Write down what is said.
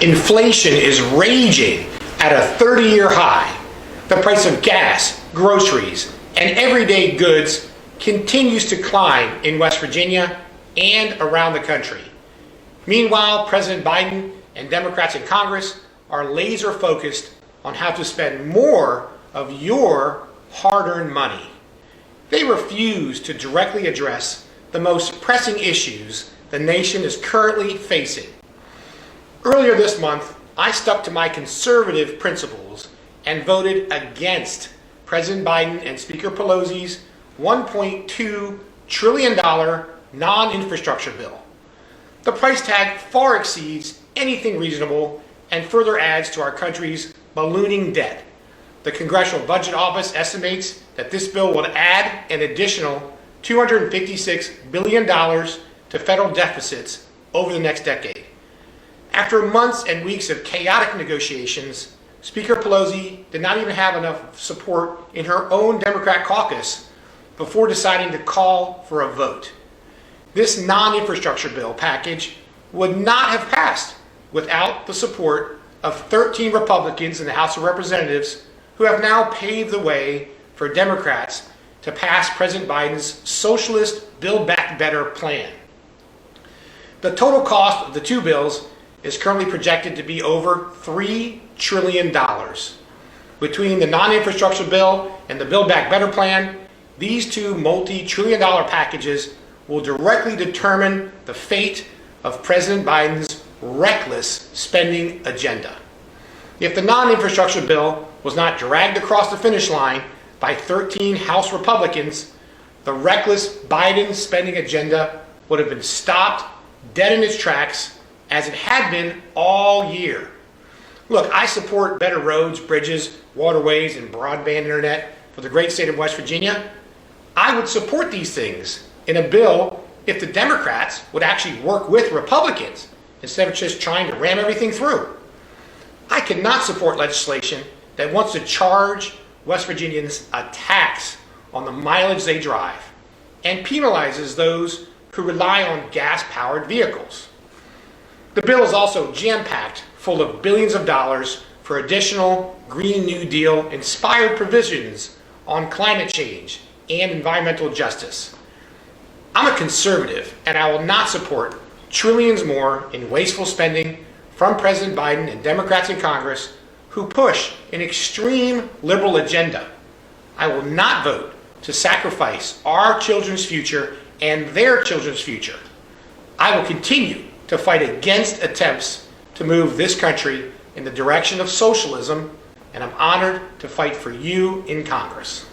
Inflation is raging at a 30-year high. The price of gas, groceries, and everyday goods continues to climb in West Virginia and around the country. Meanwhile, President Biden and Democrats in Congress are laser focused on how to spend more of your hard-earned money. They refuse to directly address the most pressing issues the nation is currently facing. Earlier this month, I stuck to my conservative principles and voted against President Biden and Speaker Pelosi's $1.2 trillion non-infrastructure bill. The price tag far exceeds anything reasonable and further adds to our country's ballooning debt. The Congressional Budget Office estimates that this bill would add an additional $256 billion to federal deficits over the next decade. After months and weeks of chaotic negotiations, Speaker Pelosi did not even have enough support in her own Democrat caucus before deciding to call for a vote. This non-infrastructure bill package would not have passed without the support of 13 Republicans in the House of Representatives who have now paved the way for Democrats to pass President Biden's socialist Build Back Better plan. The total cost of the two bills is currently projected to be over $3 trillion. Between the non-infrastructure bill and the Build Back Better plan, these two multi-trillion-dollar packages will directly determine the fate of President Biden's reckless spending agenda. If the non-infrastructure bill was not dragged across the finish line by 13 House Republicans, the reckless Biden spending agenda would have been stopped dead in its tracks, as it had been all year. Look, I support better roads, bridges, waterways, and broadband internet for the great state of West Virginia. I would support these things in a bill if the Democrats would actually work with Republicans instead of just trying to ram everything through. I cannot support legislation that wants to charge West Virginians a tax on the mileage they drive and penalizes those who rely on gas-powered vehicles. The bill is also jam-packed full of billions of dollars for additional Green New Deal-inspired provisions on climate change and environmental justice. I'm a conservative, and I will not support trillions more in wasteful spending from President Biden and Democrats in Congress who push an extreme liberal agenda. I will not vote to sacrifice our children's future and their children's future. I will continue to fight against attempts to move this country in the direction of socialism, and I'm honored to fight for you in Congress.